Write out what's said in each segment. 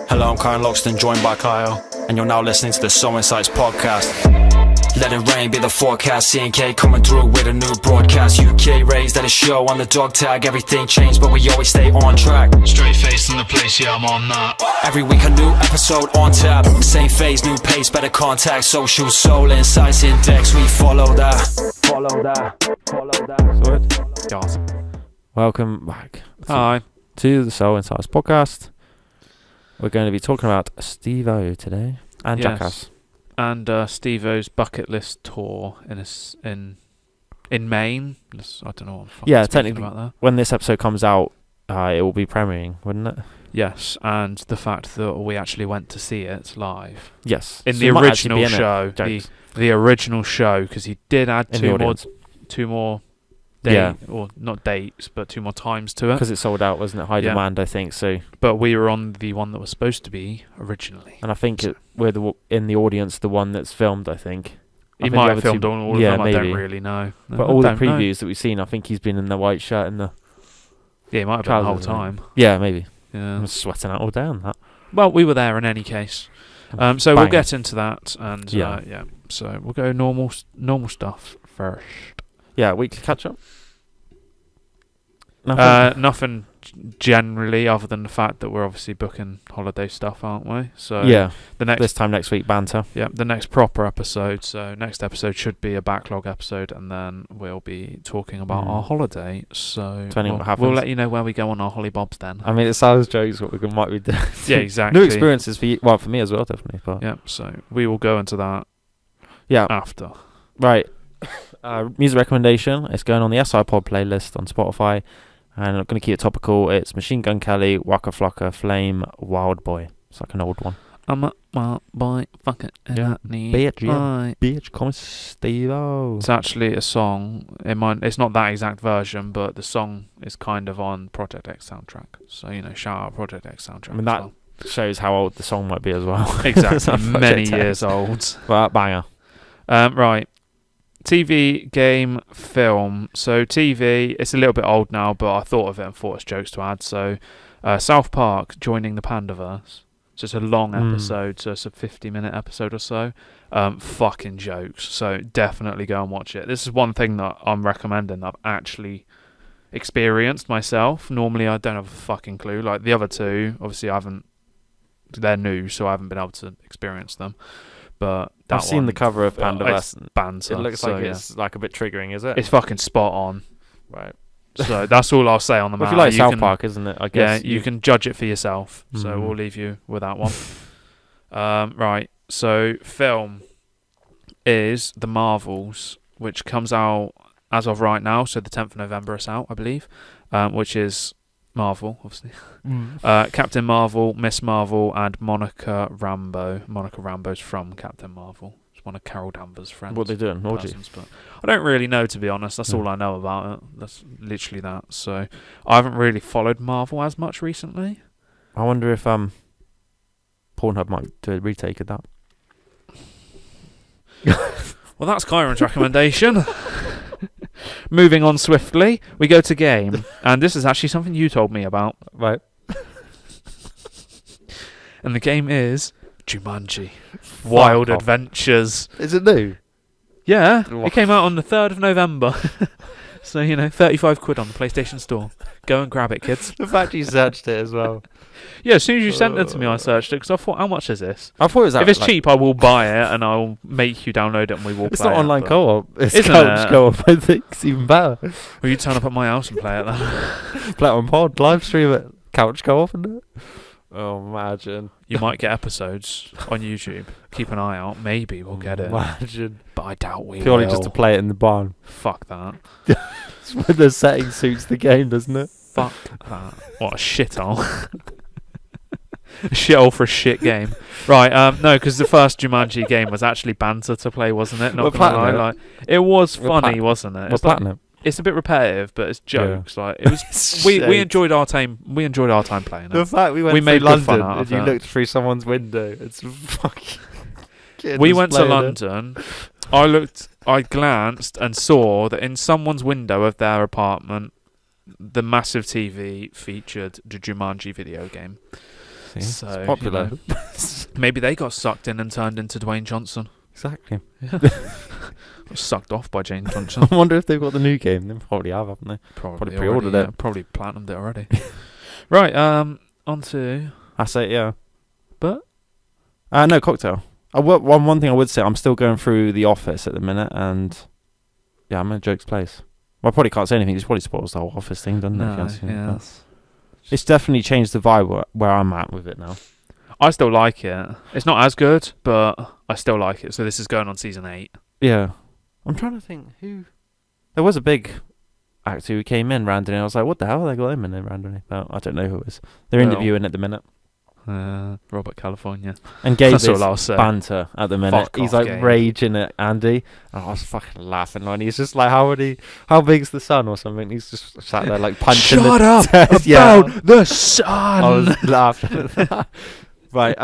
Hello, I'm Kyle Loxton, joined by Kyle, and you're now listening to the SoulInsights Podcast. Let it rain, be the forecast. C&K coming through with a new broadcast. UK raised at a show on the dog tag. Everything changed, but we always stay on track. Straight face in the place, yeah, I'm on that. Every week a new episode on tap. Same phase, new pace, better contact. Socials, SoulInsights Index, we follow that. Sorted? Awesome. Welcome back Hi. to the SoulInsights Podcast. We're going to be talking about Steve-O today and Yes. Jackass. And Steve-O's bucket list tour in Maine. I don't know what I'm fucking Yeah, speaking technically, about that. when this episode comes out, it will be premiering, wouldn't it? Yes, and the fact that we actually went to see it live Yes. in So the you might actually be original in it. show. Jokes. The original show, because he did add In the audience. two more Yeah. or not dates, but two more times to it. Because it sold out, wasn't it? High Yeah. demand, I think. So, But we were on the one that was supposed to be originally. and I think we're in the audience, the one that's filmed. I think. I He think might the have other filmed two- on all of yeah, them. I maybe. don't really know. No, But I all the don't know. previews that we've seen, I think he's been in the white shirt and the Yeah, he might have been the whole trousers, I time. think. Yeah, maybe. Yeah. I'm sweating out all day on that. Well, we were there in any case. So we'll Bang. get into that, and Yeah. So we'll go normal stuff first. Yeah, weekly catch up. Nothing. Nothing generally, other than the fact that we're obviously booking holiday stuff, aren't we? So Yeah. the next This time next week, banter. the next proper episode. So next episode should be a backlog episode, and then we'll be talking about our holiday. So Depending what we'll happens. let you know where we go on our hollybobs then. I mean, it sounds jokes what we might be doing. Yeah, exactly. New experiences for you. Well, for me as well, definitely. But Yeah, so we will go into that yeah, after. right. Music recommendation. It's going on the SI Pod playlist on Spotify, and I'm going to keep it topical. It's Machine Gun Kelly, Waka Flocka, Flame, Wild Boy. It's like an old one. I'm a wild boy, fuck it, and Yeah, I need bitch, yeah. my- Bitch, come Steve-O. It's actually a song. It's not that exact version, but the song is kind of on Project X soundtrack. So shout out Project X soundtrack. I mean, as that well. shows how old the song might be as well. Exactly, Project many X. years old. But banger. Right, TV, game, film. So TV, it's a little bit old now, but I thought of it and thought it's jokes to add. So South Park joining the Pandaverse. So it's a long episode, so it's a 50-minute episode or so. Fucking jokes. So definitely go and watch it. This is one thing that I'm recommending that I've actually experienced myself. Normally I don't have a fucking clue. Like the other two, obviously they're new, so I haven't been able to experience them. But that I've seen the cover of it's Pandaverse. banter. It looks so, like yeah. it's like a bit triggering, is it? It's fucking spot on. right. So that's all I'll say on the Well, if matter. you like South can- Park, isn't it? I Yeah, guess you can judge it for yourself. So Mhm. we'll leave you with that one. Right. So film is The Marvels, which comes out as of right now. So the 10th of November it's out, I believe, which is Marvel, obviously. Captain Marvel, Miss Marvel, and Monica Rambeau. Monica Rambeau's from Captain Marvel. It's one of Carol Danvers' friends. What they doing? Orgy. Persons, but I don't really know, to be honest. That's all I know about it. That's literally that. So I haven't really followed Marvel as much recently. I wonder if Pornhub might do a retake of that. Well, that's Chiron's recommendation. Moving on swiftly, we go to game, and this is actually something you told me about. Right. And the game is Jumanji: Wild off. Adventures. Is it new? Yeah, What? it came out on the 3rd of November. So, £35 on the PlayStation Store. Go and grab it, kids. The fact you searched it as well. Yeah, as soon as you sent it to me, I searched it, because I thought, how much is this? I thought it was If it's cheap, I will buy it, and I'll make you download it, and we will It's play not it, online but- co-op. It's Isn't couch it? co-op. I think it's even better. Will you turn up at my house and play it then? Play it on pod, live stream it, couch co-op and it. Oh, imagine. You might get episodes on YouTube. Keep an eye out. Maybe we'll get it. Imagine. But I doubt we Purely will. just to play it in the barn. Fuck that. It's when the setting suits the game, doesn't it? Fuck that. What a shithole. A shithole for a shit game. Right, no, because the first Jumanji game was actually banter to play, wasn't it? We're Not gonna lie. platinum. Like, it was We're funny, wasn't it? We're It's like- platinum. it's a bit repetitive, but it's jokes. Like it was, It's we shit. enjoyed our time. We enjoyed our time playing The it. fact we went We through made good fun London out and of you it. looked through someone's window. It's fucking. We went to London. I glanced and saw that in someone's window of their apartment, the massive TV featured the Jumanji video game. See, So, it's popular. you know, maybe they got sucked in and turned into Dwayne Johnson. Exactly. Yeah. Sucked off by Jane Johnson. I wonder if they've got the new game. They probably have, haven't they? Probably pre-ordered already, it. Probably platinumed it already. Right, on to... That's it, yeah. But? No, Cocktail. One thing I would say, I'm still going through The Office at the minute, and yeah, I'm in a joke's place. Well, I probably can't say anything. It probably spoils the whole Office thing, doesn't it? No, If you haven't seen it, yeah. but it's definitely changed the vibe where I'm at with it now. I still like it. It's not as good, but I still like it. So this is going on season 8. Yeah. I'm trying to think who... There was a big actor who came in randomly, and I was like, what the hell? They got him in there randomly. But I don't know who it is. They're Well, interviewing at the minute. Robert California. And Gabe That's is all I'll say. banter at the minute. Fuck He's off, like Gabe. raging at Andy. And I was fucking laughing. And he's just like, how big's the sun or something? He's just sat there like punching Shut the up test. Yeah. about the sun! I was laughing at that. Right,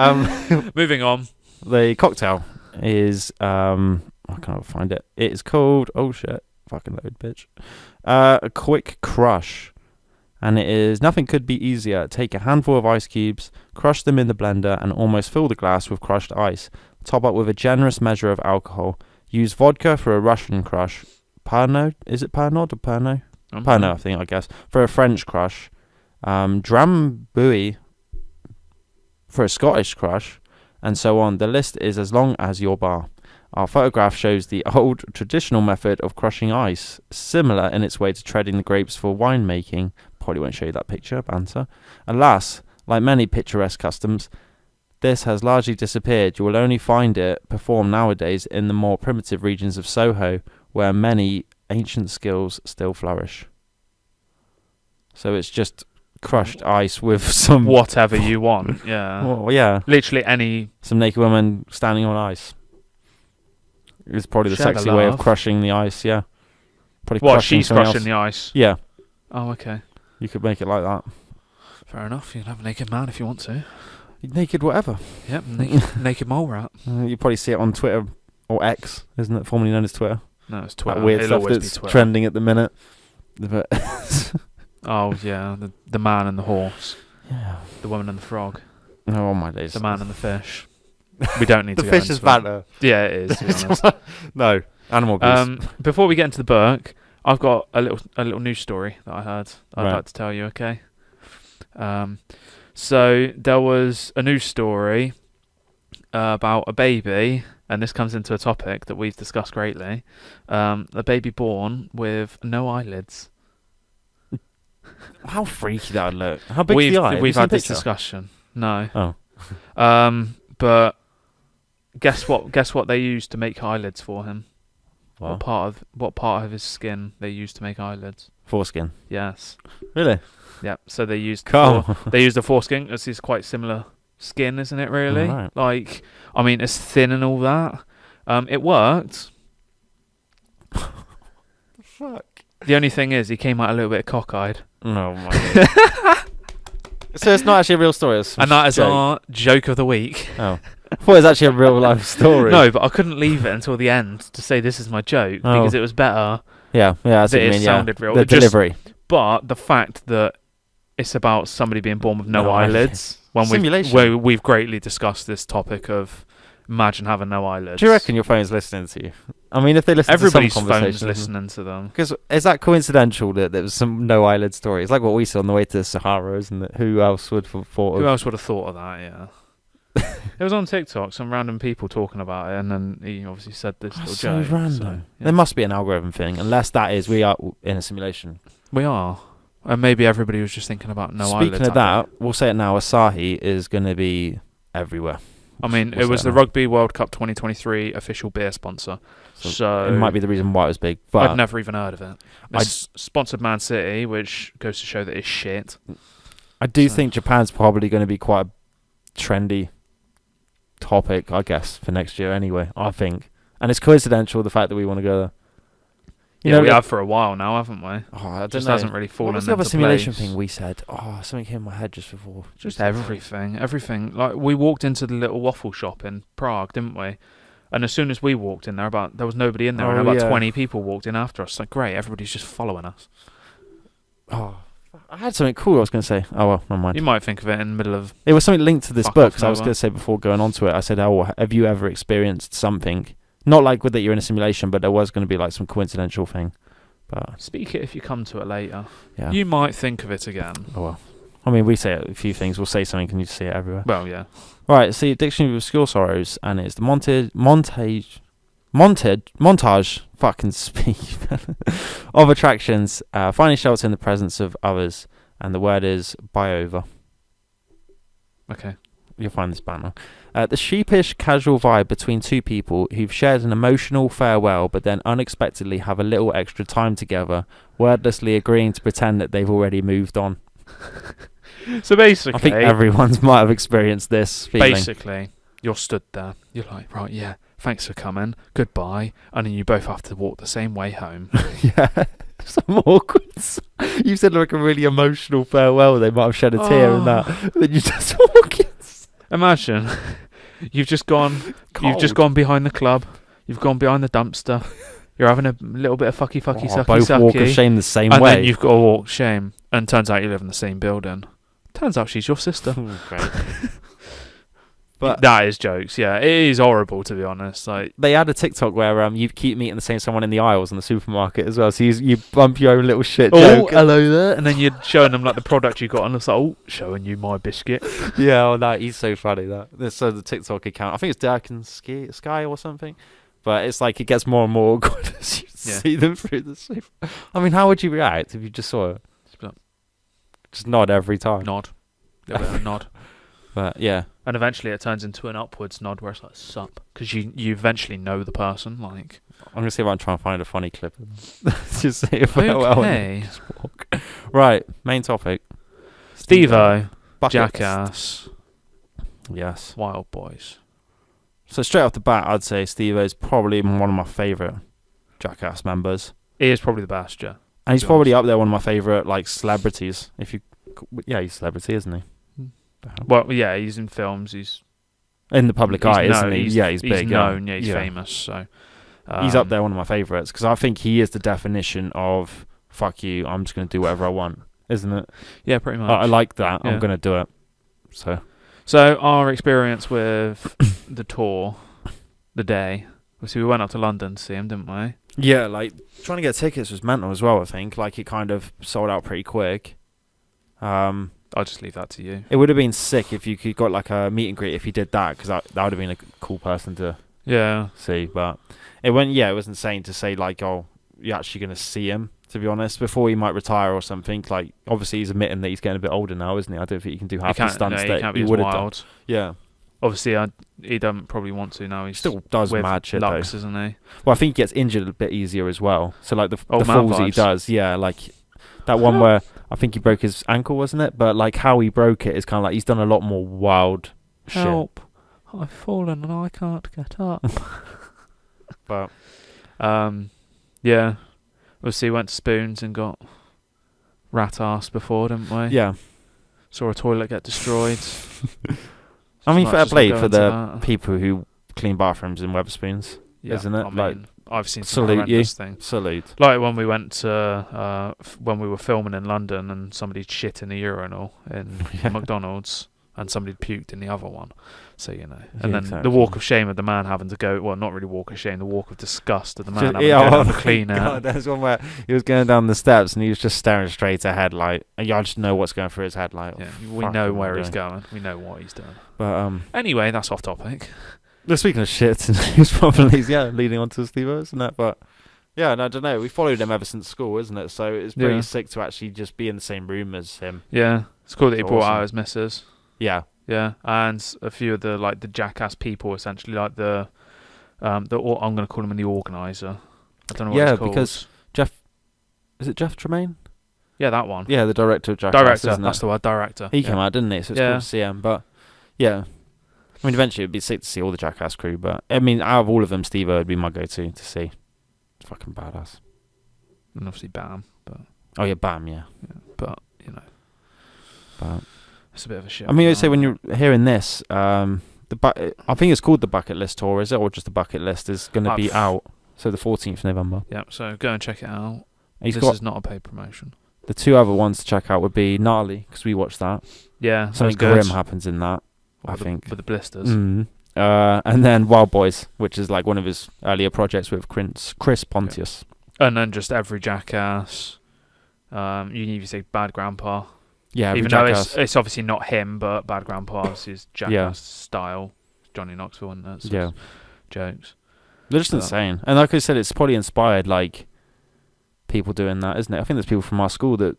Moving on. the Cocktail is, I can't find it. It is called, oh shit, fucking load, bitch. A Quick Crush. And it is, nothing could be easier. Take a handful of ice cubes, crush them in the blender, and almost fill the glass with crushed ice. Top up with a generous measure of alcohol. Use vodka for a Russian crush. Pernod? Is it Pernod or Pernod? Pernod, I think, I guess. For a French crush. Drambuie for a Scottish crush. And so on. The list is as long as your bar. Our photograph shows the old traditional method of crushing ice, similar in its way to treading the grapes for winemaking. Probably won't show you that picture, banter. Alas, like many picturesque customs, this has largely disappeared. You will only find it performed nowadays in the more primitive regions of Soho, where many ancient skills still flourish. So it's just crushed ice with some... Whatever you want, yeah. Well, yeah. Literally any... Some naked woman standing on ice. It's probably the Share the sexy way of love. crushing the ice, yeah. Probably What, crushing she's something crushing else. the ice? Yeah, Oh, okay. you could make it like that. Fair enough. You can have a naked man if you want to. Naked whatever. Yep, naked mole rat. You probably see it on Twitter, or X, isn't it? Formerly known as Twitter. No, it's That Twitter. weird It'll stuff always that's be Twitter. trending at the minute. But Oh, yeah. The man and the horse. yeah. The woman and the frog. Oh my days. The man and the fish. We don't need The to go fish into is it. banter. Yeah, it is, to be honest. No, animal goose. Before we get into the book, I've got a little news story that I heard. I'd Right. like to tell you, okay? So there was a news story about a baby, and this comes into a topic that we've discussed greatly. A baby born with no eyelids. How freaky that would look. How big's the eye? Have you We've seen had the this picture? discussion. No. Oh. But guess what? Guess what they used to make eyelids for him? Well, What part of his skin they used to make eyelids? foreskin. Yes. Really? Yeah. So they used Come. they used the foreskin. This is quite similar skin, isn't it? Really? Right. Like, I mean, it's thin and all that. It worked. Fuck. The only thing is, he came out a little bit cockeyed. No, my God. So it's not actually a real story. It's And that is joke. our joke of the week. Oh. I thought it was actually a real life story. No, but I couldn't leave it until the end to say this is my joke Oh. because it was better. Yeah, that's That what you it mean, sounded real. The It just- delivery. But the fact that it's about somebody being born with no No eyelids, when Simulation. we've greatly discussed this topic of imagine having no eyelids. Do you reckon your phone's listening to you? I mean, if they listen Everybody's to some phone's conversation, listening to them? Because is that coincidental that there was some no eyelid story? It's like what we saw on the way to the Sahara, isn't it? Who else would have thought Who of? else would have thought of that? Yeah. It was on TikTok, some random people talking about it, and then he obviously said this little That's so joke. random. So, yeah. There must be an algorithm thing, unless that is we are in a simulation. We are. And maybe everybody was just thinking about no eyelids. Speaking of that, we'll say it now. Asahi is going to be everywhere. I mean, We'll it was say the it now. Rugby World Cup 2023 official beer sponsor. So it might be the reason why it was big. But I'd never even heard of it. It's sponsored Man City, which goes to show that it's shit. I do So- think Japan's probably going to be quite a trendy topic, I guess, for next year anyway, I think. And it's coincidental, the fact that we want to go there. Yeah, we have for a while now, haven't we? Oh, I don't Just know. hasn't really fallen What was the other into simulation place. thing we said? Oh, something came in my head just before. Just everything. Like, we walked into the little waffle shop in Prague, didn't we? And as soon as we walked in there, there was nobody in there, and Oh, about yeah. 20 people walked in after us. Like, great, everybody's just following us. Oh, I had something cool I was going to say. Oh, well, never mind. You might think of it in the middle of. It was something linked to this Fuck book, off because I was nowhere. going to say before going on to it, I said, oh, have you ever experienced something? Not like with that you're in a simulation, but there was going to be like some coincidental thing. But Speak it if you come to it later. yeah. You might think of it again. Oh, well. I mean, we say a few things. We'll say something and you see it everywhere. Well, yeah. Right, see, Dictionary of Obscure Sorrows, and it's the montage, fucking speak, of attractions, finding shelter in the presence of others, and the word is buy-over. Okay. You'll find this banner. The sheepish, casual vibe between two people who've shared an emotional farewell, but then unexpectedly have a little extra time together, wordlessly agreeing to pretend that they've already moved on. So basically, I think everyone's might have experienced this feeling. Basically, you're stood there. You're like, right, yeah, thanks for coming. Goodbye. And then you both have to walk the same way home. Yeah. Some awkward. You said like a really emotional farewell. They might have shed a tear in that. Then you just walk in. Imagine you've just gone behind the club. You've gone behind the dumpster. You're having a little bit of fucky sucky both sucky. walk of shame the same and way. then you've got to walk shame. And turns out you live in the same building. Turns out she's your sister. Great. But that is jokes. Yeah, it is horrible to be honest. Like they had a TikTok where you keep meeting the same someone in the aisles in the supermarket as well. So you bump your own little shit joke. Hello there, and then you're showing them like the product you got, and it's like, oh, showing you my biscuit. Yeah, oh no, he's so funny that. So the TikTok account, I think it's Dark and Sky or something. But it's like it gets more and more awkward as you see them through the super. I mean, how would you react if you just saw it? Just nod every time. Nod. A little bit of a nod. But yeah. And eventually it turns into an upwards nod where it's like, sup. Because you eventually know the person. Like, I'm going to see if I can try and find a funny clip. Just say it farewell. Okay. Just walk. Right, main topic. Steve-O, Bucket Jackass, yes. Wild Boys. So straight off the bat, I'd say Steve-O is probably one of my favourite Jackass members. He is probably the best, yeah. And he's probably up there one of my favourite like celebrities. If you, yeah, he's a celebrity, isn't he? Well, yeah, he's in films. He's in the public eye, isn't he? He's He's big. He's known. Yeah, he's famous. So he's up there, one of my favourites, because I think he is the definition of "fuck you, I'm just going to do whatever I want," isn't it? Yeah, pretty much. I like that. Yeah. I'm going to do it. So our experience with the tour, the day. Obviously, we went up to London to see him, didn't we? Yeah, like trying to get tickets was mental as well. I think like it kind of sold out pretty quick. I'll just leave that to you. It would have been sick if you could got like a meet and greet if you did that, because that would have been a cool person to see. But it was insane to say like, oh, you're actually going to see him. To be honest, before he might retire or something. Like obviously he's admitting that he's getting a bit older now, isn't he? I don't think he can do half the stunts that he would have done. Yeah. Obviously, he doesn't probably want to now. He still does mad shit Lux, though, isn't he? Well, I think he gets injured a bit easier as well. So like the falls that he vibes. does, yeah, like that one where I think he broke his ankle, wasn't it? But like how he broke it is kind of like he's done a lot more wild Help! I've fallen and I can't get up. But yeah. Obviously, went to Spoons and got rat-assed before, didn't we? yeah, Saw a toilet get destroyed. I mean, fair play for the that. people who clean bathrooms in Wetherspoons, isn't it? I like, mean, I've seen some salute you. horrendous things. Salute. Like when we went to when we were filming in London and somebody shit in the urinal in McDonald's and somebody puked in the other one. So, you know. And then exactly. the walk of shame of the man having to go, well, not really walk of shame, the walk of disgust of the man having to yeah, go down the cleaner. God, there's one where he was going down the steps and he was just staring straight ahead, like, and I just know what's going through his head, like, Yeah, we know where he's going. We know what he's doing. But anyway, that's off topic. speaking of shit, he's probably leading on to Steve-O, isn't it? But yeah, and I don't know. We followed him ever since school, isn't it? So it's pretty sick to actually just be in the same room as him. Yeah, it's cool that he It's brought awesome. out his missus. Yeah. Yeah, and a few of the Jackass people, essentially, like I'm going to call him the organizer. I don't know what he's called. Because is it Jeff Tremaine? Yeah, that one. Yeah, the director of Jackass. Director, isn't that's it? the word, director. He came out, didn't he? So it's cool to see him. But yeah, I mean, eventually it'd be sick to see all the Jackass crew. But I mean, out of all of them, Steve-O would be my go-to to see. It's fucking badass. And obviously Bam, but Oh yeah, Bam, yeah. but you know, But it's a bit of a shit. I mean, I say when you're hearing this, I think it's called the Bucket List Tour, is it, or just the Bucket List is going to be out? So the 14th of November. Yeah, so go and check it out. He's This got is not a paid promotion. The two other ones to check out would be Gnarly, because we watched that. Yeah, Something grim happens in that, I think. For the blisters. And then Wild Boys, which is like one of his earlier projects with Chris Pontius. Yeah. And then just every Jackass. You can even say Bad Grandpa. Yeah, even Jackass. though it's obviously not him, but Bad Grandpa is his Jackass style. Johnny Knoxville and that. So jokes. They're just insane. And like I said, it's probably inspired like people doing that, isn't it? I think there's people from our school that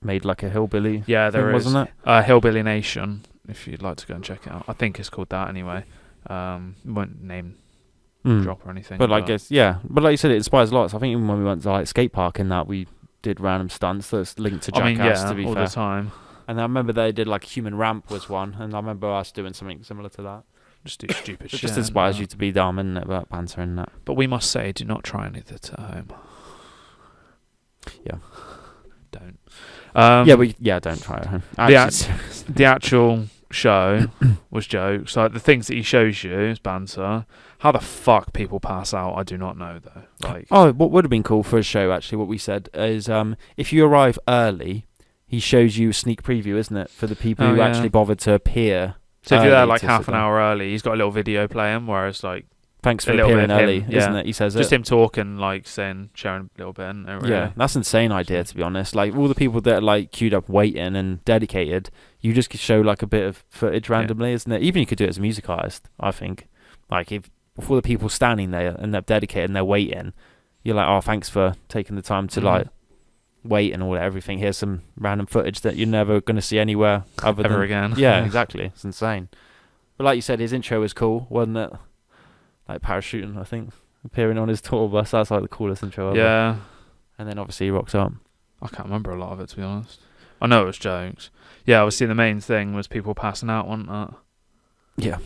made like a hillbilly. Yeah, there thing, is. Wasn't it? Hillbilly Nation, if you'd like to go and check it out. I think it's called that anyway. Won't name drop or anything. But like but like you said, it inspires lots. I think even when we went to like skate park and that, we did random stunts that's linked to Jackass. To be all fair, the time. And I remember they did like a human ramp was one, and I remember us doing something similar to that. Just do stupid shit. It just inspires you to be dumb, isn't it, about banter and that. But we must say, do not try any of it at home. Yeah. Don't. Don't try it at home. The actual show was jokes. Like the things that he shows you is banter. How the fuck people pass out, I do not know though. Like, what would have been cool for a show actually, what we said is if you arrive early, he shows you a sneak preview, isn't it, for the people who actually bothered to appear. So if you're there like half an hour early, he's got a little video playing where it's like, thanks for appearing early, isn't it? He says just him talking, like sharing a little bit. Really. Yeah, that's an insane idea, to be honest. Like all the people that are like queued up waiting and dedicated, you just could show like a bit of footage randomly, isn't it? Even you could do it as a music artist, I think. Like if before the people standing there and they're dedicated and they're waiting, you're like, oh, thanks for taking the time to like wait and all that, everything. Here's some random footage that you're never going to see anywhere ever again. Yeah, exactly. It's insane. But like you said, his intro was cool, wasn't it? Like parachuting, I think, appearing on his tour bus. That's like the coolest intro ever. Yeah. And then obviously he rocks up. I can't remember a lot of it, to be honest. I know it was jokes. Yeah, obviously the main thing was people passing out, wasn't it? Yeah.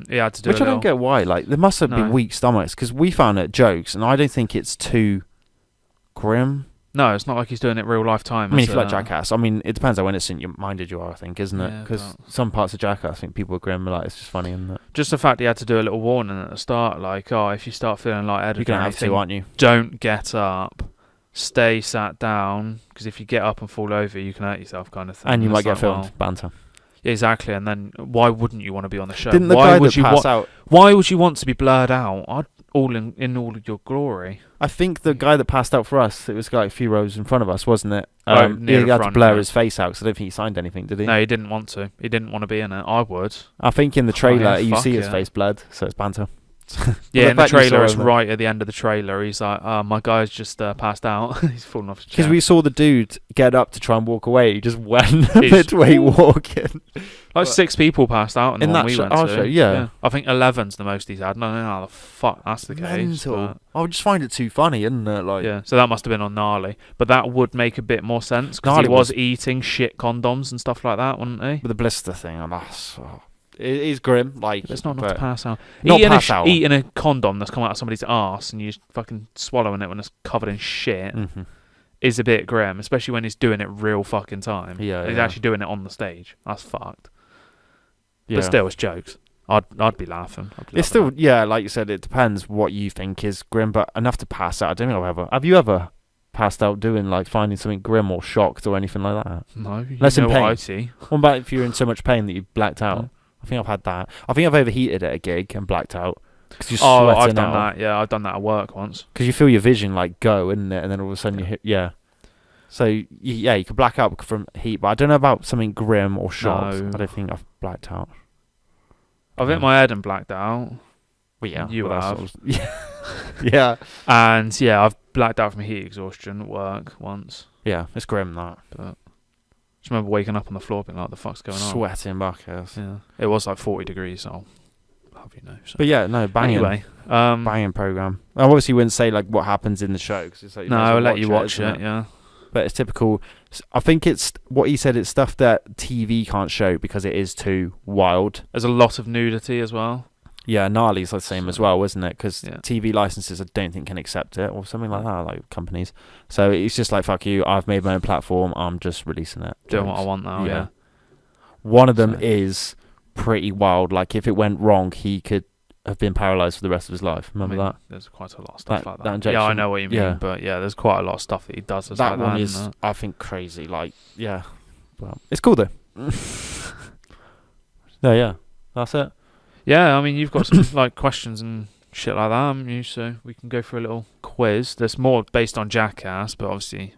He had to do Which I don't get why. Like, there must have been weak stomachs, because we found it jokes, and I don't think it's too grim. No, it's not like he's doing it real life time. I mean, if you like Jackass, I mean, it depends on when it's in your minded you are, I think, isn't it? Because some parts of Jackass, I think people are grim, like, it's just funny, isn't it? Just the fact he had to do a little warning at the start, like, if you start feeling lightheaded, you're going to have to, aren't you? Don't get up. Stay sat down, because if you get up and fall over, you can hurt yourself, kind of thing. And you might get filmed. Banter. Exactly, and then why wouldn't you want to be on the show? Didn't the guy that passed out? Why would you want to be blurred out? All in all of your glory. I think the guy that passed out for us, it was like a few rows in front of us, wasn't it? He had to blur his face out, so I don't think he signed anything, did he? No, he didn't want to. He didn't want to be in it. I would. I think in the trailer you see his face blurred, so it's banter. Yeah, in the trailer, it's right at the end of the trailer. He's like, my guy's just passed out. He's fallen off his chair. Because we saw the dude get up to try and walk away. He just went midway walking. Like 6 people passed out in the one we went to. Show, yeah. I think 11's the most he's had. No, how the fuck that's the case. I would just find it too funny, isn't it? Like, yeah, so that must have been on Gnarly. But that would make a bit more sense, because he was eating shit condoms and stuff like that, wasn't he? With the blister thing, it is grim. Like, it's not to pass out. Eating a condom that's come out of somebody's arse and you're fucking swallowing it when it's covered in shit is a bit grim, especially when he's doing it real fucking time. Yeah, he's actually doing it on the stage. That's fucked. Yeah. But still, it's jokes. I'd be laughing. It's still, like you said, it depends what you think is grim, but enough to pass out. I don't think I've ever. Have you ever passed out doing like finding something grim or shocked or anything like that? No. Less in pain. What I see. What about if you're in so much pain that you blacked out? I think I've had that. I think I've overheated at a gig and blacked out. You're I've done that. Yeah, I've done that at work once. Because you feel your vision like go, isn't it? And then all of a sudden you hit. Yeah. So you could black out from heat, but I don't know about something grim or shocked. No. I don't think I've blacked out. I've hit my head and blacked out. Well, yeah. You have. Yeah. And I've blacked out from heat exhaustion at work once. Yeah, it's grim that. But just remember waking up on the floor being like, the fuck's going on? Sweating buckets. Yeah. It was like 40 degrees, so I'll have you know. So. But yeah, no, banging. Anyway. Banging program. I obviously wouldn't say like what happens in the show. Cause it's like, I'll let you watch it, yeah. But it's typical. I think it's what he said. It's stuff that TV can't show because it is too wild. There's a lot of nudity as well. Yeah, Gnarly's the same as well, isn't it? Because TV licenses, I don't think can accept it or something like that, like companies. So it's just like, fuck you. I've made my own platform. I'm just releasing it. Doing what I want now. Yeah. One of them is pretty wild. Like if it went wrong, he could have been paralysed for the rest of his life. Remember that? There's quite a lot of stuff like that. That injection, yeah, I know what you mean, yeah. but yeah, there's quite a lot of stuff that he does. That one is, I think, crazy. Like, yeah. Well, it's cool though. Yeah. That's it. Yeah, I mean, you've got some like questions and shit like that, haven't you? So we can go for a little quiz. There's more based on Jackass, but obviously,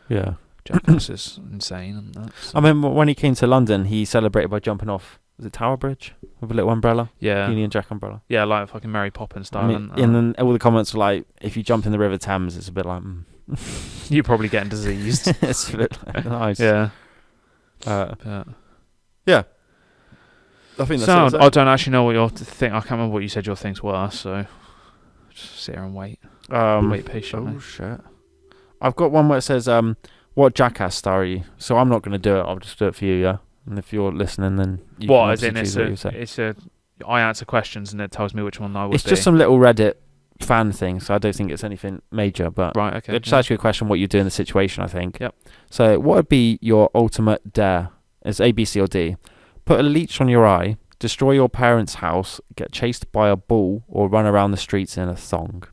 Yeah. Jackass is insane. And that, so. I remember when he came to London, he celebrated by jumping off, was it Tower Bridge? With a little umbrella? Yeah. Union Jack umbrella. Yeah, like fucking Mary Poppins style. And then all the comments were like, if you jump in the River Thames, it's a bit like... You're probably getting diseased. It's a bit like, nice. Yeah. Yeah. I think that's Sound. it. I don't actually know what your thing. I can't remember what you said your things were. So just sit here and wait. Wait patiently. Oh shit! I've got one where it says, "What Jackass star are you?" So I'm not going to do it. I'll just do it for you, yeah. And if you're listening, then you what? can As in, it's I answer questions and it tells me which one I would. It's just some little Reddit fan thing. So I don't think it's anything major. But right. Okay. it just asks you a question: what you do in the situation. I think. Yep. So what would be your ultimate dare? It's A, B, C, or D. Put a leech on your eye, destroy your parents' house, get chased by a bull, or run around the streets in a thong.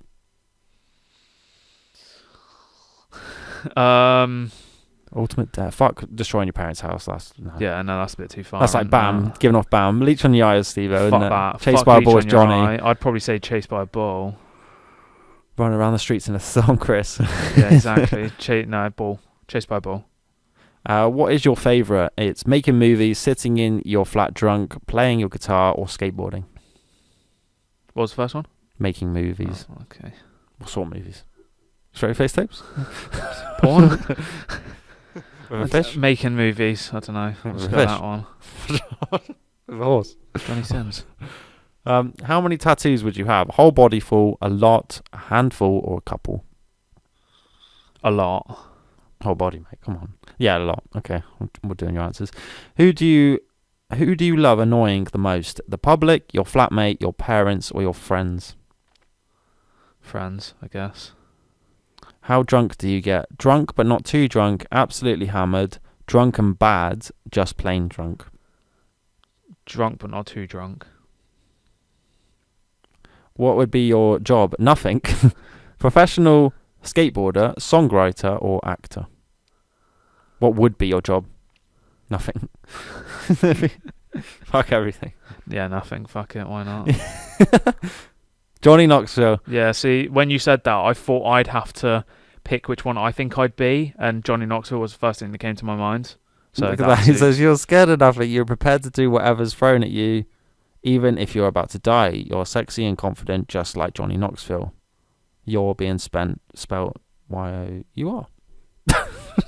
Ultimate dare. Fuck destroying your parents' house. That's no. Yeah, no, that's a bit too far. That's like bam, giving off bam. Leech on your eye is Steve-O, isn't Fuck it? that. Chased Fuck by a leech bull is on your Johnny. eye. I'd probably say chased by a bull. Run around the streets in a thong, Chris. Yeah, exactly. Bull. Chased by a bull. What is your favourite? It's making movies, sitting in your flat drunk, playing your guitar, or skateboarding. What was the first one? Making movies. Oh, okay. What sort of movies? Straight face tapes? Porn? With a fish? Making movies. I don't know. Let's With go a that one. With a horse. Johnny Sims. How many tattoos would you have? Whole body full, a lot, a handful, or a couple? A lot. Whole body, mate. Come on. Yeah, a lot. Okay, we're doing your answers. Who do you love annoying the most? The public, your flatmate, your parents, or your friends? Friends, I guess. How drunk do you get? Drunk but not too drunk, absolutely hammered, drunk and bad, just plain drunk. Drunk but not too drunk. What would be your job? Nothing. Professional skateboarder, songwriter, or actor? What would be your job? Nothing. Fuck everything. Yeah, nothing. Fuck it. Why not? Johnny Knoxville. Yeah, see, when you said that, I thought I'd have to pick which one I think I'd be, and Johnny Knoxville was the first thing that came to my mind. So look at that. He says, you're scared of nothing. You're prepared to do whatever's thrown at you, even if you're about to die. You're sexy and confident, just like Johnny Knoxville. You're being spelled Y-O-U-R.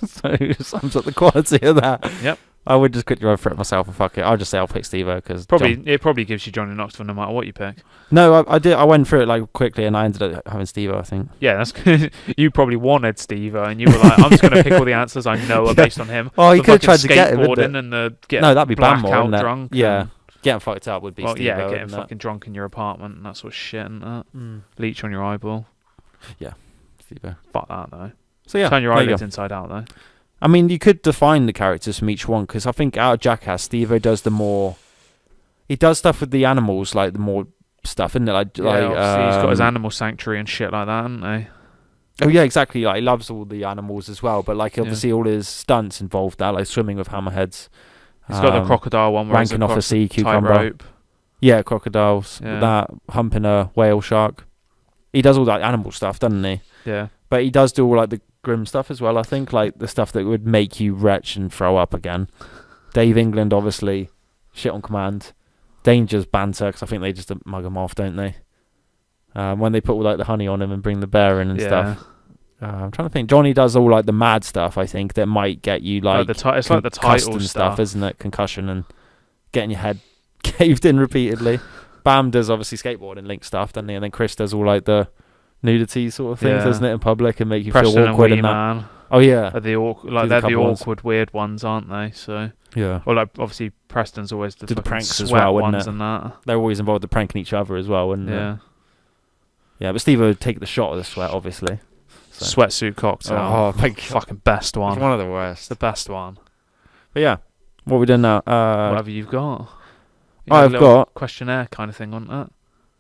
So it sums up the quality of that. Yep. I would just quickly run for it myself and fuck it. I'll just say I'll pick Steve-O because it probably gives you Johnny Knoxville no matter what you pick. No, I did. I went through it like quickly and I ended up having Steve-O, I think. Yeah, that's good. You probably wanted Steve-O and you were like, I'm just going to pick all the answers I know are based on him. Oh, you could have tried to get him, skateboarding and the no, that'd be blackout Bammore, wouldn't it? drunk. Yeah, getting fucked up would be well, Steve-O. yeah, getting fucking drunk in your apartment and that sort of shit and that. Leech on your eyeball. Yeah, Steve-O. Fuck that though. So yeah, turn your eyelids inside out though. I mean, you could define the characters from each one because I think out of Jackass, Steve-O does the more. He does stuff with the animals, like the more stuff, isn't it? Like, obviously he's got his animal sanctuary and shit like that, hasn't he? Oh yeah, exactly. Like he loves all the animals as well, but like obviously all his stunts involved that, like swimming with hammerheads. He's got the crocodile one where ranking off a sea cucumber. Rope. Yeah, crocodiles. Yeah. That humping a whale shark. He does all that animal stuff, doesn't he? Yeah. But he does do all like the grim stuff as well, I think, like the stuff that would make you retch and throw up again. Dave England, obviously, shit on command. Danger's banter, because I think they just mug him off, don't they? When they put all like the honey on him and bring the bear in and stuff. I'm trying to think. Johnny does all like the mad stuff, I think, that might get you like it's like the title stuff, isn't it? Concussion and getting your head caved in repeatedly. Bam does obviously skateboarding link stuff, doesn't he? And then Chris does all like the nudity sort of things, doesn't it, in public and make you Preston feel awkward and that. Man. Oh yeah, they're the awkward weird ones, aren't they? So yeah. Well, like obviously Preston's always the pranks sweat as well, ones and that. They're always involved in pranking each other as well, and yeah, but Steve would take the shot of the sweat, obviously. So. Sweatsuit cocktail. Oh, fucking best one. It's one of the worst. The best one. But yeah, what are we doing now? Whatever you've got. I've got questionnaire kind of thing on that.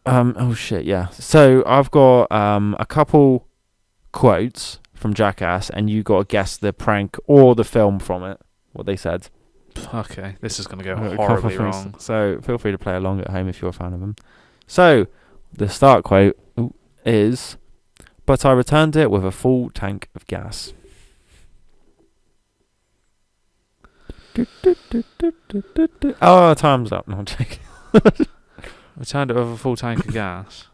Oh shit, yeah. So I've got a couple quotes from Jackass, and you got to guess the prank or the film from it. What they said. Okay, this is going to go A couple horribly things. wrong. So feel free to play along at home if you're a fan of them. So the start quote is, "But I returned it with a full tank of gas." Oh, time's up. No, I'm joking. Returned it with a full tank of gas.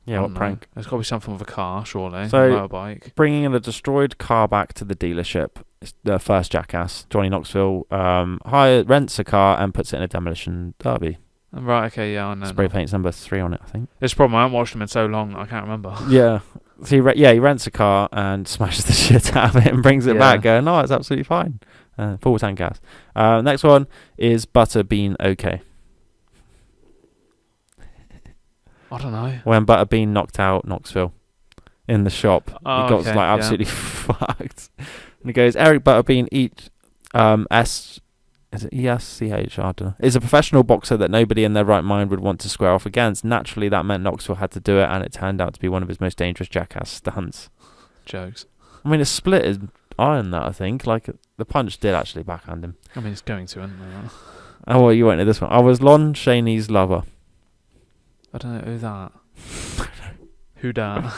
Yeah, I what don't know. prank? There's got to be something with a car, surely. So- a motorbike. Bringing in a destroyed car back to the dealership. It's the first Jackass. Johnny Knoxville rents a car and puts it in a demolition derby. Right, okay, yeah, I know. Spray paints number 3 on it, I think. This problem, I haven't watched them in so long that I can't remember. Yeah. So he rents a car and smashes the shit out of it and brings it back, going, "No, it's absolutely fine." Full tank gas. Next one is Butterbean okay. I don't know. When Butterbean knocked out Knoxville in the shop, Oh, he got okay, like yeah. absolutely fucked. And he goes, "Eric Butterbean is it ESCH? I don't know. Is a professional boxer that nobody in their right mind would want to square off against. Naturally, that meant Knoxville had to do it, and it turned out to be one of his most dangerous Jackass stunts." Jokes. I mean, a split is iron, that I think. Like the punch did actually backhand him. I mean, it's going to, isn't it? Oh well, you won't know this one. I was Lon Chaney's lover, I don't know who that. Who dat?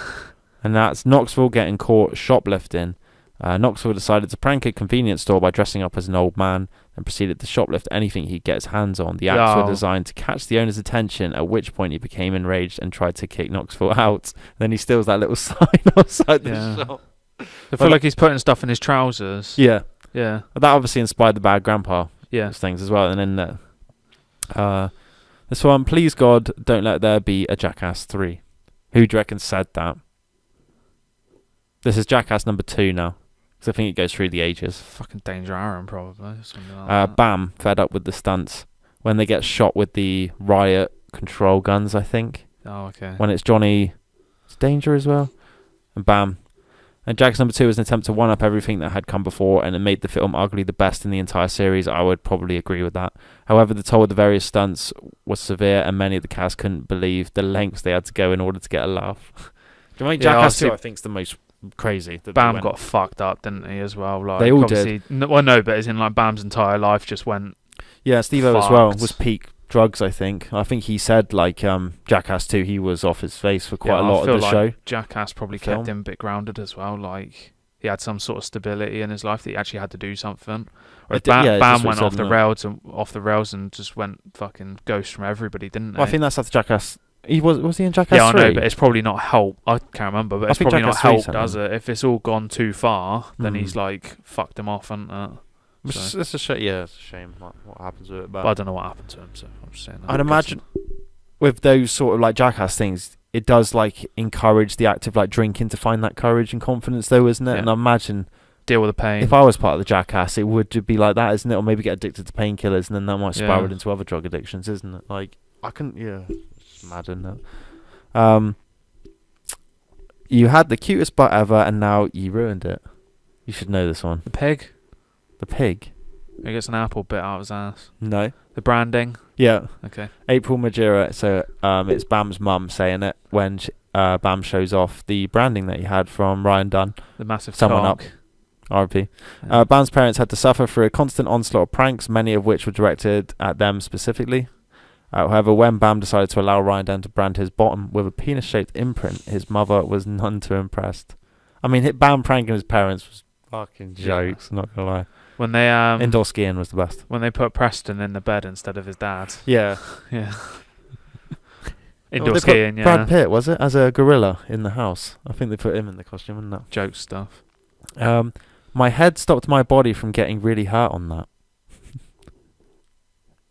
and that's Knoxville getting caught shoplifting. Knoxville decided to prank a convenience store by dressing up as an old man and proceeded to shoplift anything he gets hands on. The acts were designed to catch the owner's attention, at which point he became enraged and tried to kick Knoxville out. Then he steals that little sign outside the shop. I feel like he's putting stuff in his trousers. Yeah. Yeah. That obviously inspired the Bad Grandpa Yeah. things as well. And then this one, "Please God, don't let there be a Jackass 3. Who do you reckon said that? This is Jackass number 2 now. Because I think it goes through the ages. Fucking Danger Aaron, probably. Something like that. Bam, fed up with the stunts. When they get shot with the riot control guns, I think. Oh, okay. When it's Johnny Danger as well. And bam. And Jackass number 2 was an attempt to one-up everything that had come before, and it made the film arguably the best in the entire series. I would probably agree with that. However, the toll of the various stunts was severe, and many of the cast couldn't believe the lengths they had to go in order to get a laugh. Do you think Jackass 2, I think, is the most crazy? Bam got fucked up, didn't he, as well? Like, They all obviously, but as in, like, Bam's entire life just went... Yeah, Steve-O as well fucked. was peak drugs, I think. I think he said, like, Jackass 2, he was off his face for quite a lot of the show. Jackass probably Film. kept him a bit grounded as well. Like, he had some sort of stability in his life that he actually had to do something. Whereas Bam went off the rails and just went fucking ghost from everybody, didn't he? Well, I think that's after Jackass. Was he in Jackass 3? Yeah, I know, but it's probably not helped. I can't remember, but I it's think probably not Jackass 3 helped, said does that. it? If it's all gone too far, then he's like fucked him off, hasn't it? So. It's a shame what happens with it. But I don't know what happened to him, so I'm just saying that. I'd imagine with those sort of like Jackass things, it does like encourage the act of like drinking to find that courage and confidence, though, isn't it? Yeah. And I imagine deal with the pain. if I was part of the Jackass, it would be like that, isn't it? Or maybe get addicted to painkillers, and then that might spiral into other drug addictions, isn't it? Like I couldn't, just imagine that. You had the cutest butt ever, and now you ruined it. You should know this one. The pig. The pig. He gets an apple bit out of his ass. No. The branding. Yeah. Okay. April Majira. So it's Bam's mum saying it when Bam shows off the branding that he had from Ryan Dunn. The massive Someone cock. up. RP. Yeah. Bam's parents had to suffer through a constant onslaught of pranks, many of which were directed at them specifically. However, when Bam decided to allow Ryan Dunn to brand his bottom with a penis-shaped imprint, his mother was none too impressed. I mean, Bam pranking his parents was fucking jokes, not gonna lie. When they Indoor skiing was the best. when they put Preston in the bed instead of his dad. Yeah. Yeah. They Indoor put skiing, yeah. Brad Pitt, was it? As a gorilla in the house. I think they put him in the costume, didn't they? Joke stuff. My head stopped my body from getting really hurt on that.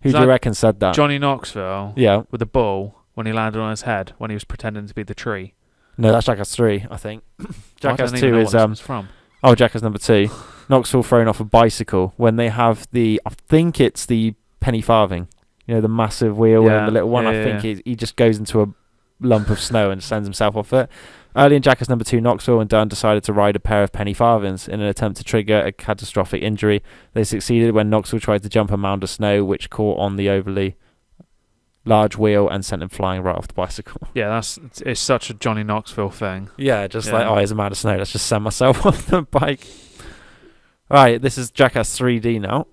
Who Is do you that reckon said that? Johnny Knoxville. Yeah. With the ball when he landed on his head when he was pretending to be the tree. No, that's Jackass 3, I think. Jackass I don't 2 even know is what this one's from. Oh, Jackass number 2. Knoxville thrown off a bicycle when they have I think it's the penny farthing. You know, the massive wheel and the little one. I think he just goes into a lump of snow and sends himself off it. Early in Jackass number 2, Knoxville and Dunn decided to ride a pair of penny farthings in an attempt to trigger a catastrophic injury. They succeeded when Knoxville tried to jump a mound of snow, which caught on the overly large wheel and sent him flying right off the bicycle. Yeah, it's such a Johnny Knoxville thing. Yeah, like, oh, here's a amount of snow. Let's just send myself off the bike. All right, this is Jackass 3D now.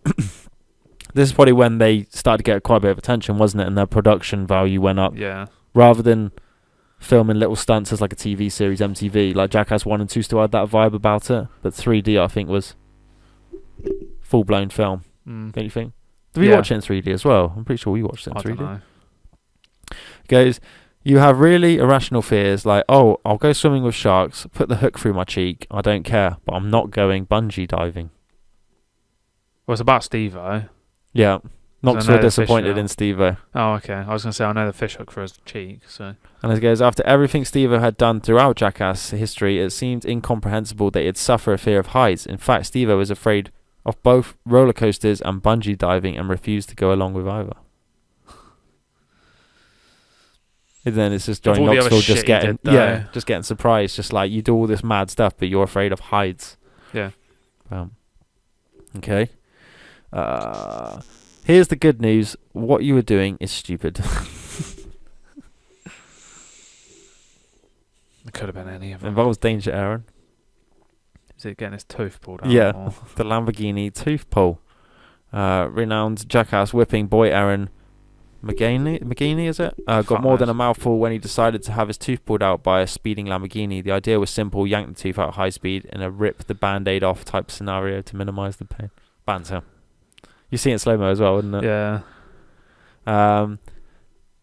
This is probably when they started to get quite a bit of attention, wasn't it? And their production value went up. Yeah. Rather than filming little stunts as like a TV series, MTV, like Jackass 1 and 2 still had that vibe about it. But 3D, I think, was full-blown film. Don't you think? Did we watch it in 3D as well? I'm pretty sure we watched it in 3D. Don't know. Goes, you have really irrational fears like, oh, I'll go swimming with sharks, put the hook through my cheek, I don't care, but I'm not going bungee diving. Well, it's about Steve-O. Yeah. Knoxville disappointed in Steve-O. Oh, okay. I was going to say, I know the fish hook for his cheek, so... And it goes, after everything Steve-O had done throughout Jackass history, it seemed incomprehensible that he'd suffer a fear of heights. In fact, Steve-O was afraid of both roller coasters and bungee diving and refused to go along with either. And then it's just Johnny Knoxville just getting surprised, just like, you do all this mad stuff, but you're afraid of heights. Yeah. Okay. Here's the good news. What you were doing is stupid. It could have been any of them. Involves danger, Aaron. Is it getting his tooth pulled out? Yeah, or? the Lamborghini tooth pull. Renowned Jackass whipping boy Aaron McGaney, is it? Got more than a mouthful when he decided to have his tooth pulled out by a speeding Lamborghini. The idea was simple: yank the tooth out at high speed in a rip the band-aid off type scenario to minimise the pain. Banter. You see it in slow-mo as well, wouldn't it? Yeah.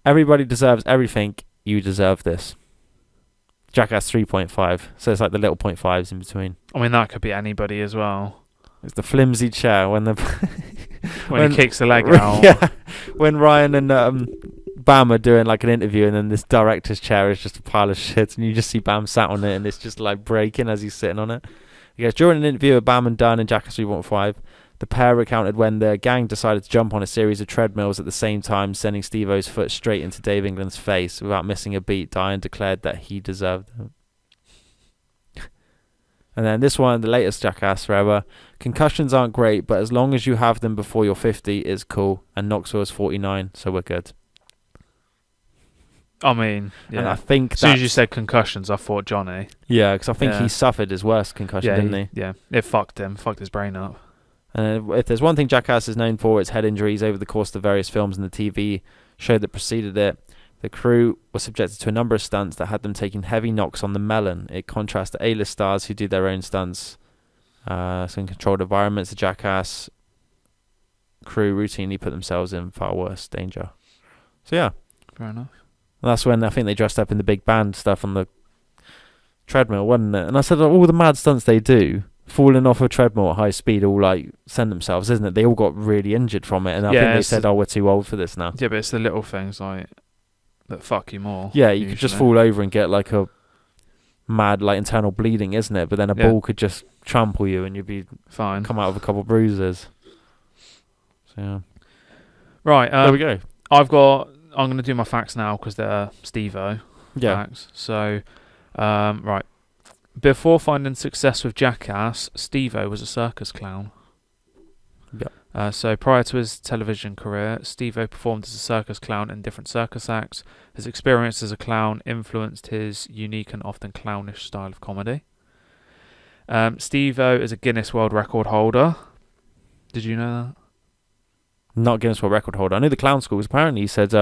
Everybody deserves everything. You deserve this. Jackass 3.5. So it's like the little 0.5s in between. I mean, that could be anybody as well. It's the flimsy chair when when he kicks the leg out. Yeah. When Ryan and Bam are doing like an interview, and then this director's chair is just a pile of shit, and you just see Bam sat on it, and it's just like breaking as he's sitting on it. He goes, during an interview with Bam and Dunn in Jackass 3.5, the pair recounted when the gang decided to jump on a series of treadmills at the same time, sending Steve-O's foot straight into Dave England's face without missing a beat. Diane declared that he deserved it. And then this one, the latest Jackass forever. Concussions aren't great, but as long as you have them before you're 50, it's cool. And Knoxville is 49, so we're good. I mean, yeah. And I think as soon as you said concussions, I thought Johnny. Yeah, because I think he suffered his worst concussion, didn't he? Yeah, it fucked him, fucked his brain up. And if there's one thing Jackass is known for, it's head injuries over the course of the various films and the TV show that preceded it. The crew was subjected to a number of stunts that had them taking heavy knocks on the melon. It contrasts to A-list stars who do their own stunts. So in controlled environments, the Jackass crew routinely put themselves in far worse danger. So yeah. Fair enough. And that's when I think they dressed up in the big band stuff on the treadmill, wasn't it? And I said all the mad stunts they do, falling off a treadmill at high speed, all like send themselves, isn't it? They all got really injured from it, and I think they said, "Oh, we're too old for this now." Yeah, but it's the little things like that fuck you more. Yeah, you could just fall over and get like a mad like internal bleeding, isn't it? But then a ball could just trample you, and you'd be fine. Come out with a couple of bruises. So yeah. Right. There we go. I'm going to do my facts now because they're Steve-O facts. So, right. Before finding success with Jackass, Steve-O was a circus clown. Yeah. So prior to his television career, Steve-O performed as a circus clown in different circus acts. His experience as a clown influenced his unique and often clownish style of comedy. Steve-O is a Guinness World Record holder. Did you know that? Not Guinness World Record holder. I knew the clown school, because apparently he said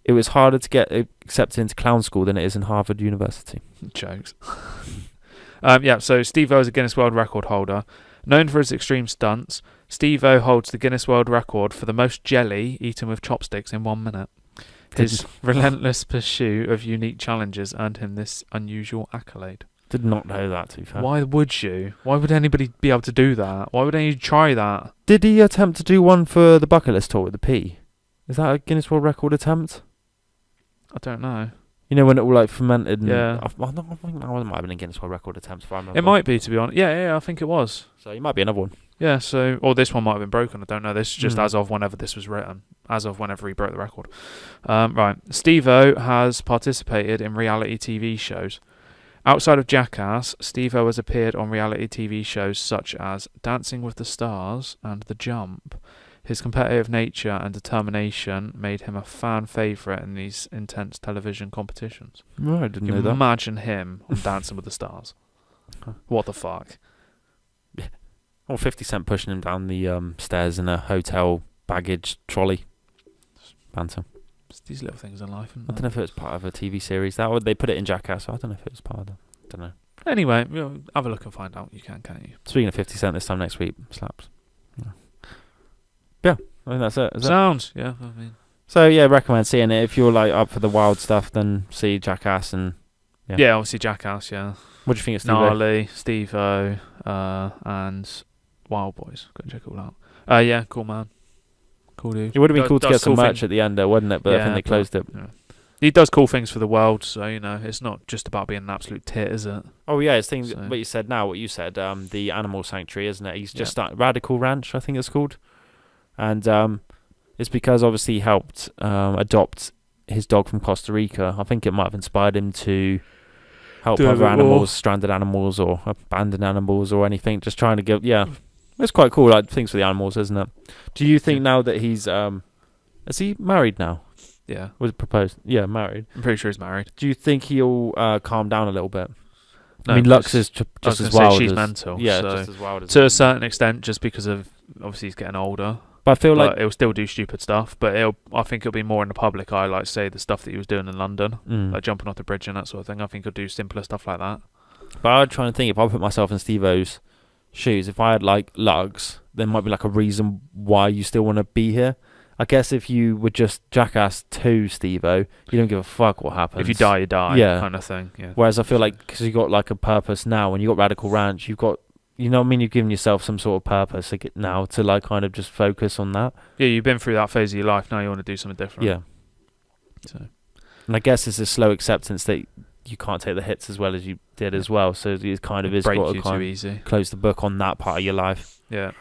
it was harder to get accepted into clown school than it is in Harvard University. Jokes. So Steve-O is a Guinness World Record holder. Known for his extreme stunts, Steve-O holds the Guinness World Record for the most jelly eaten with chopsticks in 1 minute. His relentless pursuit of unique challenges earned him this unusual accolade. Did not know that, to be fair. Why would you? Why would anybody be able to do that? Why would anybody try that? Did he attempt to do one for the bucket list tour with the P? Is that a Guinness World Record attempt? I don't know. You know, when it all like fermented and... Yeah. I think that might have been a Guinness World Record attempt, if I remember. It might be, to be honest. Yeah, I think it was. So it might be another one. Yeah, or this one might have been broken. I don't know. This is just as of whenever this was written. As of whenever he broke the record. Right. Steve-O has participated in reality TV shows. Outside of Jackass, Steve-O has appeared on reality TV shows such as Dancing with the Stars and The Jump. His competitive nature and determination made him a fan favourite in these intense television competitions. Right, I didn't know You that. imagine him on Dancing with the Stars. What the fuck? Or 50 Cent pushing him down the stairs in a hotel baggage trolley. Banter. It's these little things in life. I don't know if it was part of a TV series. They put it in Jackass. So I don't know if it was part of that. I don't know. Anyway, have a look and find out. You can't you? Speaking of 50 Cent, this time next week, slaps. Yeah, I think that's it. Is it? Sounds, yeah. I mean, So yeah, recommend seeing it. If you're like up for the wild stuff, then see Jackass and yeah, obviously Jackass, yeah. what do you think of Steve? Gnarly, Steve-O, and Wild Boys. Go and check it all out. Yeah, cool man. Cool dude. It would have been cool to get some cool merch at the end, though, wouldn't it? But I think they closed it. Yeah. He does cool things for the world, so it's not just about being an absolute tit, is it? Oh yeah, it's things. What you said, the animal sanctuary, isn't it? He's just started Radical Ranch, I think it's called, and it's because obviously he helped adopt his dog from Costa Rica. I think it might have inspired him to help other animals, stranded animals or abandoned animals or anything. Just trying to give, it's quite cool. Like things for the animals, isn't it? Do you think now that he's is he married now? Yeah. Was it proposed? Yeah, married. I'm pretty sure he's married. Do you think he'll calm down a little bit? No, I mean, Lux is just as wild. She's mental. Yeah, so just as wild as to a certain extent, just because of obviously he's getting older. But I feel like he'll still do stupid stuff. But I think it'll be more in the public eye, like say the stuff that he was doing in London, like jumping off the bridge and that sort of thing. I think he'll do simpler stuff like that. But I'm trying to think, if I put myself in Steve-O's shoes, if I had like lugs, there might be like a reason why you still want to be here. I guess if you were just Jackass to Steve-O, you don't give a fuck what happens. If you die, you die, kind of thing. Yeah. Whereas I feel like, because you got like a purpose now, when you got Radical Ranch, you've got, you know what I mean, you've given yourself some sort of purpose now to like kind of just focus on that. Yeah, you've been through that phase of your life, now you want to do something different. Yeah. So, and I guess it's a slow acceptance that you can't take the hits as well as you did as well, so it kind of is got to kind of close the book on that part of your life. Yeah.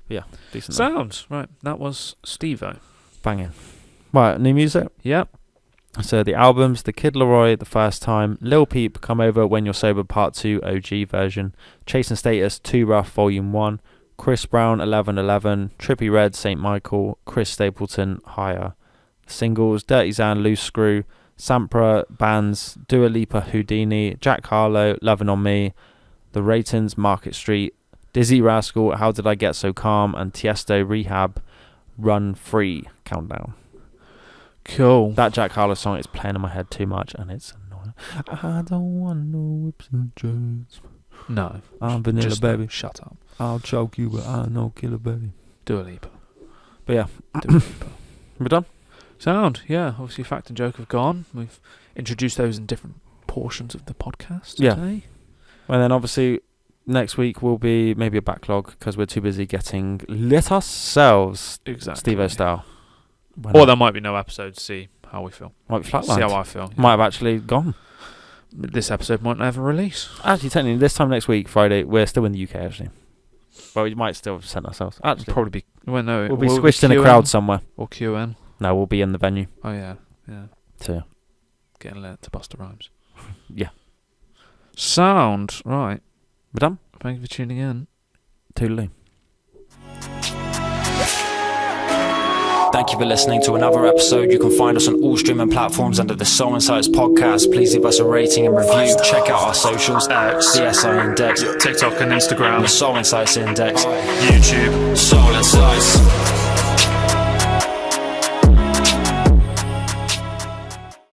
Yeah, decent. Sounds right. That was Steve-O. Banging. Right, new music? Yep. So the albums, The Kid Laroi, The First Time, Lil Peep, Come Over When You're Sober Part 2 OG version, Chasing Status, Too Rough Volume 1, Chris Brown, 1111, Trippie Redd, St. Michael, Chris Stapleton, Higher. Singles, Dirty Zan, Loose Screw, Sampra, Bands, Dua Lipa, Houdini, Jack Harlow, Lovin' On Me, The Ratons, Market Street, Dizzy Rascal, How Did I Get So Calm, and Tiesto, Rehab, Run Free, Countdown. Cool. That Jack Harlow song is playing in my head too much, and it's annoying. I don't want no whips and chains. No. I'm vanilla, just baby. Shut up. I'll choke you, but I know killer, baby. Dua Lipa. But yeah. Dua Lipa. We're done? Sound. Yeah. Obviously, Fact and Joke have gone. We've introduced those in different portions of the podcast today. And then obviously next week will be maybe a backlog because we're too busy getting lit ourselves, Steve-O style. Or there might be no episode to see how we feel. Might be flatlined. See how I feel. Might have actually gone. This episode might never release. Actually, technically, this time next week, Friday, we're still in the UK, actually. But we might still have sent ourselves. Actually, probably be. Well, no, we'll be squished in a crowd somewhere. Or QN. No, we'll be in the venue. Oh, yeah. Yeah. So, getting lit to Busta Rhymes. Yeah. Sound. Right. We're done. Thank you for tuning in. Toodaloo. Thank you for listening to another episode. You can find us on all streaming platforms under the SoulInsights Podcast. Please leave us a rating and review. Check out our socials, CSI Index, TikTok and Instagram, the SoulInsights Index, YouTube, SoulInsights.